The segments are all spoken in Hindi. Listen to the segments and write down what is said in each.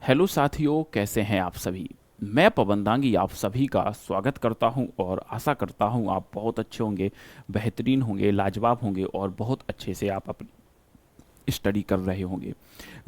हेलो साथियों, कैसे हैं आप सभी। मैं पवन दांगी आप सभी का स्वागत करता हूं और आशा करता हूं आप बहुत अच्छे होंगे, बेहतरीन होंगे, लाजवाब होंगे और बहुत अच्छे से आप अपनी स्टडी कर रहे होंगे।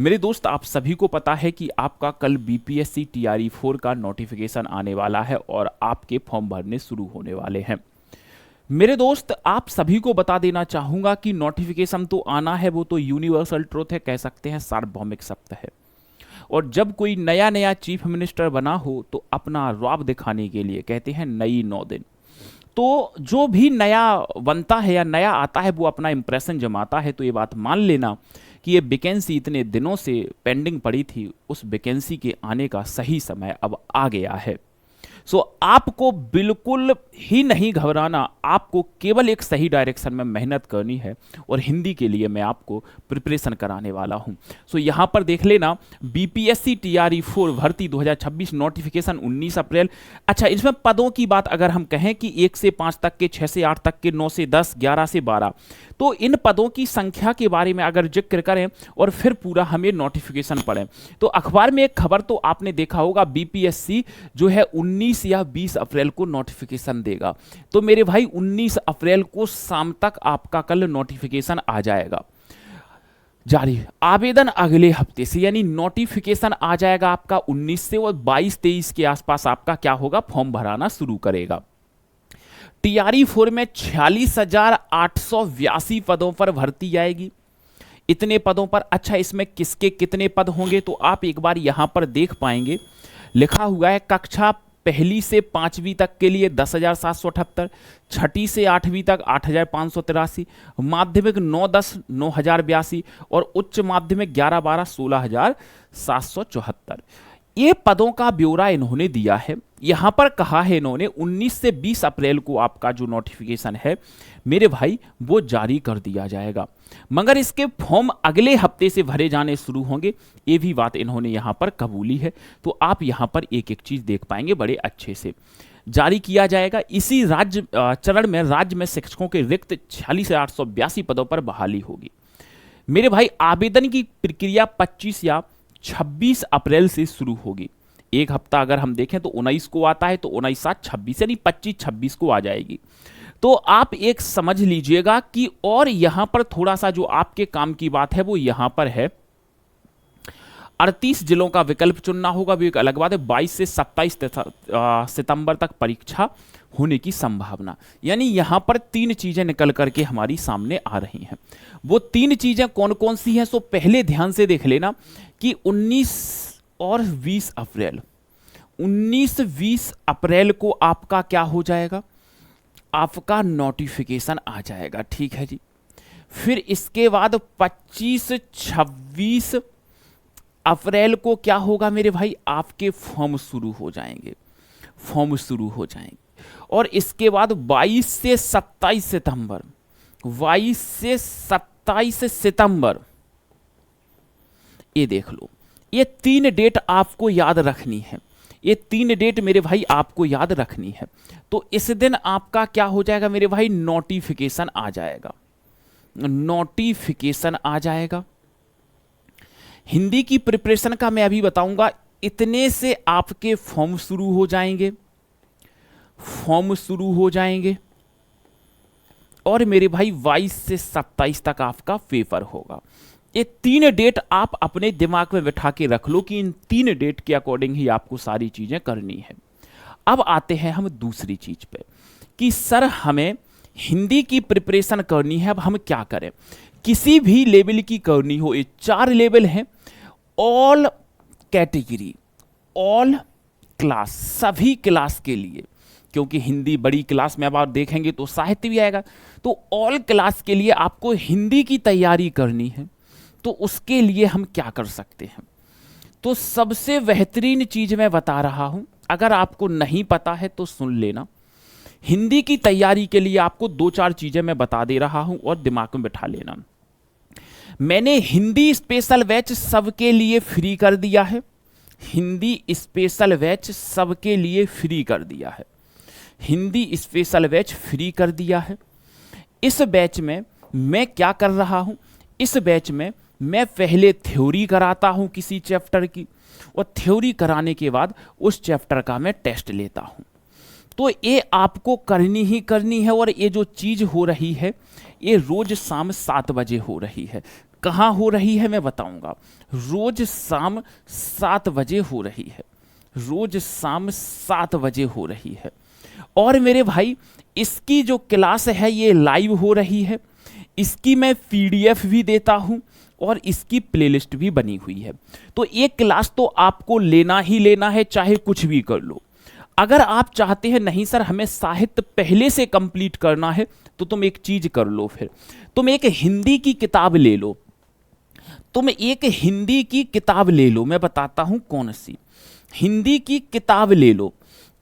मेरे दोस्त, आप सभी को पता है कि आपका कल बीपीएससी टीआरई 4 का नोटिफिकेशन आने वाला है और आपके फॉर्म भरने शुरू होने वाले हैं। मेरे दोस्त, आप सभी को बता देना चाहूँगा कि नोटिफिकेशन तो आना है, वो तो यूनिवर्सल ट्रुथ है, कह सकते हैं सार्वभौमिक सत्य है। और जब कोई नया नया चीफ मिनिस्टर बना हो तो अपना रौब दिखाने के लिए कहते हैं नई 9 दिन। तो जो भी नया बनता है या नया आता है वो अपना इंप्रेशन जमाता है। तो ये बात मान लेना कि ये वैकेंसी इतने दिनों से पेंडिंग पड़ी थी, उस वैकेंसी के आने का सही समय अब आ गया है। सो आपको बिल्कुल ही नहीं घबराना, आपको केवल एक सही डायरेक्शन में मेहनत करनी है और हिंदी के लिए मैं आपको प्रिपरेशन कराने वाला हूं। सो यहां पर देख लेना, बीपीएससी टीआरई 4 भर्ती 2026 नोटिफिकेशन 19 अप्रैल। अच्छा, इसमें पदों की बात अगर हम कहें कि 1 से 5 तक के, 6 से 8 तक के, 9 से 10, 11 से 12, तो इन पदों की संख्या के बारे में अगर जिक्र करें और फिर पूरा हमें नोटिफिकेशन पढ़ें तो अखबार में एक खबर तो आपने देखा होगा, बीपीएससी जो है 19 या 20 अप्रैल को नोटिफिकेशन देगा। तो मेरे भाई 19 अप्रैल को शाम तक आपका कल नोटिफिकेशन आ जाएगा जारी। आवेदन अगले हफ्ते से, यानी नोटिफिकेशन आ जाएगा आपका 19 से और 22-23 के आसपास आपका क्या होगा, फॉर्म भराना शुरू करेगा। टीआरई 4 में 46,882 पदों पर भर्ती आएगी। इतने पदों पर, अच्छा इसमें किसके कितने पद होंगे तो आप एक बार यहां पर देख पाएंगे, लिखा हुआ है कक्षा पहली से 5वीं तक के लिए 10,778, छठी से 8वीं तक 8,583, माध्यमिक 9-10 9,082 और उच्च माध्यमिक 11-12 16,774। ये पदों का ब्यौरा इन्होंने दिया है। यहां पर कहा है इन्होंने 19 से 20 अप्रैल को आपका जो नोटिफिकेशन है मेरे भाई वो जारी कर दिया जाएगा, मगर इसके फॉर्म अगले हफ्ते से भरे जाने शुरू होंगे। ये भी बात इन्होंने यहां पर कबूली है। तो आप यहां पर एक एक चीज देख पाएंगे, बड़े अच्छे से जारी किया जाएगा। इसी राज्य चरण में राज्य में शिक्षकों के रिक्त 46,882 पदों पर बहाली होगी। मेरे भाई, आवेदन की प्रक्रिया 25 या 26 अप्रैल से शुरू होगी। एक हफ्ता अगर हम देखें तो 19 को आता है, तो 19-7-26 यानी 25-26 को आ जाएगी। तो आप एक समझ लीजिएगा कि, और यहां पर थोड़ा सा जो आपके काम की बात है वो यहां पर है, 38 जिलों का विकल्प चुनना होगा, वो एक अलग बात है। 22 से 27 सितंबर तक परीक्षा होने की संभावना। यानी यहां पर 3 चीजें निकल करके हमारी सामने आ रही हैं। वो 3 चीजें कौन कौन सी हैं, सो पहले ध्यान से देख लेना कि 19 और 20 अप्रैल, 19-20 अप्रैल को आपका क्या हो जाएगा, आपका नोटिफिकेशन आ जाएगा। ठीक है जी। फिर इसके बाद 25-26 अप्रैल को क्या होगा मेरे भाई, आपके फॉर्म शुरू हो जाएंगे, फॉर्म शुरू हो जाएंगे। और इसके बाद 22 से 27 सितंबर, 22 से 27 सितंबर, ये देख लो, ये 3 डेट आपको याद रखनी है। ये 3 डेट मेरे भाई आपको याद रखनी है। तो इस दिन आपका क्या हो जाएगा मेरे भाई, नोटिफिकेशन आ जाएगा, नोटिफिकेशन आ जाएगा। हिंदी की प्रिपरेशन का मैं अभी बताऊंगा। इतने से आपके फॉर्म शुरू हो जाएंगे, फॉर्म शुरू हो जाएंगे। और मेरे भाई 22 से 27 तक आपका पेपर होगा। ये 3 डेट आप अपने दिमाग में बिठा के रख लो कि इन 3 डेट के अकॉर्डिंग ही आपको सारी चीजें करनी है। अब आते हैं हम दूसरी चीज पे कि सर हमें हिंदी की प्रिपरेशन करनी है, अब हम क्या करें। किसी भी लेवल की करनी हो, ये 4 लेवल हैं, ऑल कैटेगरी, ऑल क्लास, सभी क्लास के लिए, क्योंकि हिंदी बड़ी क्लास में अब आप देखेंगे तो साहित्य भी आएगा। तो ऑल क्लास के लिए आपको हिंदी की तैयारी करनी है। तो उसके लिए हम क्या कर सकते हैं, तो सबसे बेहतरीन चीज मैं बता रहा हूं, अगर आपको नहीं पता है तो सुन लेना। हिंदी की तैयारी के लिए आपको 2-4 चीजें मैं बता दे रहा हूं और दिमाग में बिठा लेना। मैंने हिंदी स्पेशल बैच सबके लिए फ्री कर दिया है, हिंदी स्पेशल बैच सबके लिए फ्री कर दिया है, हिंदी स्पेशल बैच फ्री कर दिया है। इस बैच में मैं क्या कर रहा हूं, इस बैच में मैं पहले थ्योरी कराता हूं किसी चैप्टर की, और थ्योरी कराने के बाद उस चैप्टर का मैं टेस्ट लेता हूं। तो ये आपको करनी ही करनी है। और ये जो चीज़ हो रही है ये रोज शाम 7 बजे हो रही है। कहाँ हो रही है मैं बताऊंगा। रोज शाम 7 बजे हो रही है, रोज शाम 7 बजे हो रही है। और मेरे भाई इसकी जो क्लास है ये लाइव हो रही है, इसकी मैं पीडीएफ भी देता हूं और इसकी प्लेलिस्ट भी बनी हुई है। तो ये क्लास तो आपको लेना ही लेना है, चाहे कुछ भी कर लो। अगर आप चाहते हैं नहीं सर हमें साहित्य पहले से कंप्लीट करना है, तो तुम एक चीज कर लो, फिर तुम एक हिंदी की किताब ले लो। तुम एक हिंदी की किताब ले लो, मैं बताता हूं कौन सी हिंदी की किताब ले लो।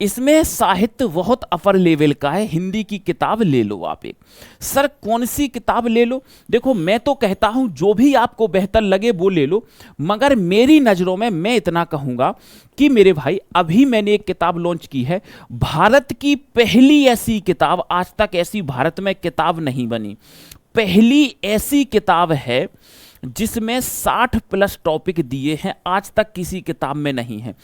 इसमें साहित्य बहुत अपर लेवल का है, हिंदी की किताब ले लो आप एक। सर कौन सी किताब ले लो? देखो मैं तो कहता हूं जो भी आपको बेहतर लगे वो ले लो, मगर मेरी नज़रों में मैं इतना कहूंगा कि मेरे भाई अभी मैंने एक किताब लॉन्च की है, भारत की पहली ऐसी किताब, आज तक ऐसी भारत में किताब नहीं बनी, पहली ऐसी किताब है जिसमें 60+ टॉपिक दिए हैं, आज तक किसी किताब में नहीं है।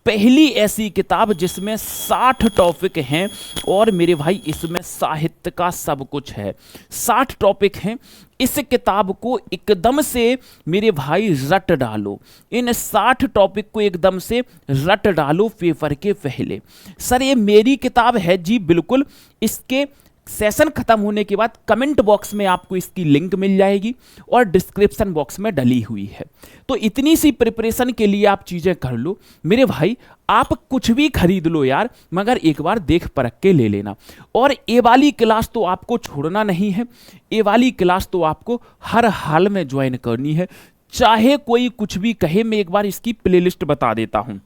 पहली ऐसी किताब जिसमें 60 टॉपिक हैं और मेरे भाई इसमें साहित्य का सब कुछ है। 60 टॉपिक हैं। इस किताब को एकदम से मेरे भाई रट डालो, इन 60 टॉपिक को एकदम से रट डालो पेपर के पहले। सर ये मेरी किताब है जी, बिल्कुल। इसके सेशन खत्म होने के बाद कमेंट बॉक्स में आपको इसकी लिंक मिल जाएगी और डिस्क्रिप्शन बॉक्स में डली हुई है। तो इतनी सी प्रिपरेशन के लिए आप चीजें कर लो मेरे भाई। आप कुछ भी खरीद लो यार, मगर एक बार देख परख के ले लेना। और ये वाली क्लास तो आपको छोड़ना नहीं है, ये वाली क्लास तो आपको हर हाल में ज्वाइन करनी है, चाहे कोई कुछ भी कहे। मैं एक बार इसकी प्लेलिस्ट बता देता हूं।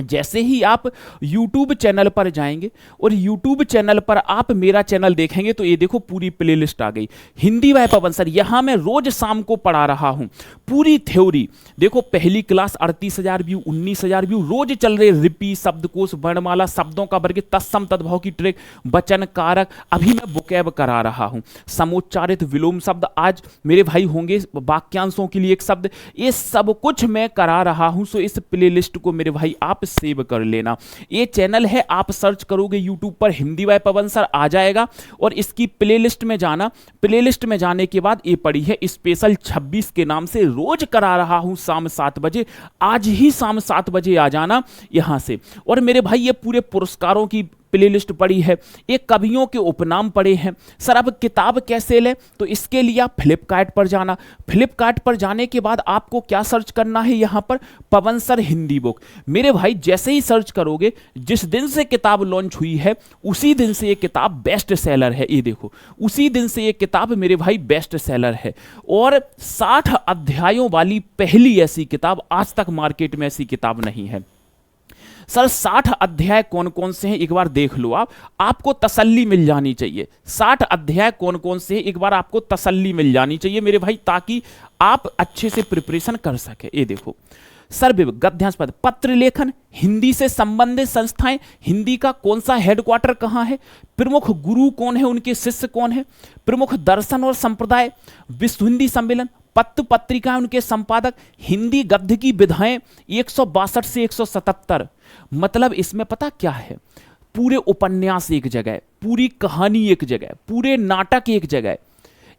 जैसे ही आप YouTube चैनल पर जाएंगे और YouTube चैनल पर आप मेरा चैनल देखेंगे तो ये देखो पूरी प्लेलिस्ट आ गई, हिंदी बाय पवन सर। यहां मैं रोज शाम को पढ़ा रहा हूं पूरी थ्योरी। देखो पहली क्लास 38,000 व्यू, 19,000 व्यू रोज चल रहे। रिपी, शब्दकोश, वर्णमाला, शब्दों का वर्ग, तत्सम तद्भव की ट्रिक, वचन कारक, अभी मैं वोकैब करा रहा हूं, समोच्चारित विलोम शब्द, आज मेरे भाई होंगे वाक्यांशों के लिए एक शब्द, ये सब कुछ मैं करा रहा हूं। सो इस प्लेलिस्ट को मेरे भाई आप सेव कर लेना। ये चैनल है, आप सर्च करोगे YouTube पर हिंदी बाय पवन सर आ जाएगा और इसकी प्लेलिस्ट में जाना। प्लेलिस्ट में जाने के बाद ये पड़ी है स्पेशल 26 के नाम से, रोज करा रहा हूं शाम 7 बजे। आज ही शाम 7 बजे आ जाना यहां से। और मेरे भाई ये पूरे पुरस्कारों की प्लेलिस्ट पड़ी है, एक कवियों के उपनाम पड़े हैं। सर अब किताब कैसे लें? तो इसके लिए आप फ्लिपकार्ट पर जाना। फ्लिपकार्ट पर जाने के बाद आपको क्या सर्च करना है यहां पर? पवन सर हिंदी बुक। मेरे भाई जैसे ही सर्च करोगे, जिस दिन से किताब लॉन्च हुई है उसी दिन से ये किताब बेस्ट सेलर है। ये देखो उसी दिन से ये किताब मेरे भाई बेस्ट सेलर है। और 60 अध्यायों वाली पहली ऐसी किताब, आज तक मार्केट में ऐसी किताब नहीं है। सर 60 अध्याय कौन कौन से हैं एक बार देख लो आप, आपको तसल्ली मिल जानी चाहिए। 60 अध्याय कौन कौन से हैं एक बार आपको तसल्ली मिल जानी चाहिए मेरे भाई, ताकि आप अच्छे से प्रिपरेशन कर सके। ये देखो सर गद्यांश पद, पत्र लेखन, हिंदी से संबंधित संस्थाएं, हिंदी का कौन सा हेडक्वार्टर कहां है, प्रमुख गुरु कौन है, उनके शिष्य कौन है, प्रमुख दर्शन और संप्रदाय, विश्व हिंदी सम्मेलन, पत्र पत्रिका उनके संपादक, हिंदी गद्य की विधाएं 162 से 177। मतलब इसमें पता क्या है, पूरे उपन्यास एक जगह, पूरी कहानी एक जगह, पूरे नाटक एक जगह,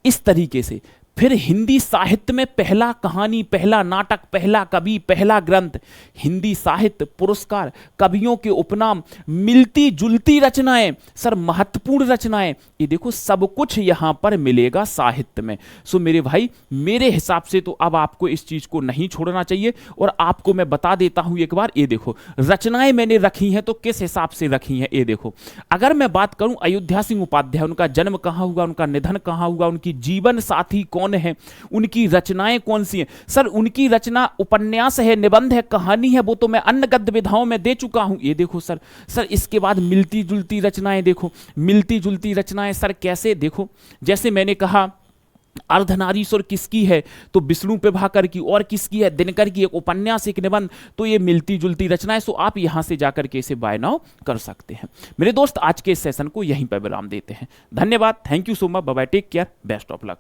इस तरीके से। फिर हिंदी साहित्य में पहला कहानी, पहला नाटक, पहला कवि, पहला ग्रंथ, हिंदी साहित्य पुरस्कार, कवियों के उपनाम, मिलती जुलती रचनाएं, सर महत्वपूर्ण रचनाएं, ये देखो सब कुछ यहां पर मिलेगा साहित्य में। सो मेरे भाई मेरे हिसाब से तो अब आपको इस चीज को नहीं छोड़ना चाहिए। और आपको मैं बता देता हूं एक बार, ये देखो रचनाएं मैंने रखी हैं तो किस हिसाब से रखी हैं। ये देखो अगर मैं बात करूं अयोध्या सिंह उपाध्याय, उनका जन्म कहां हुआ, उनका निधन कहां हुआ, उनकी जीवन साथी कौन है, उनकी रचनाएं कौन सी हैं। सर उनकी रचना उपन्यास है, निबंध है, कहानी है, वो तो मैं अन्य गद्य विधाओं में दे चुका हूं। ये देखो सर इसके बाद मिलती जुलती रचनाएं, देखो मिलती जुलती रचनाएं सर कैसे, देखो जैसे मैंने कहा अर्धनारीश्वर किसकी है, तो विष्णु प्रभाकर की, और किसकी है, दिनकर की, एक उपन्यास एक निबंध, तो ये मिलती जुलती रचनाएं। सो आप यहां से जाकर के इसे बाय नाउ कर सकते हैं। मेरे दोस्त आज के इस सेशन को यहीं पर विराम देते हैं। धन्यवाद, thank you so much, bye bye, take care, best of luck.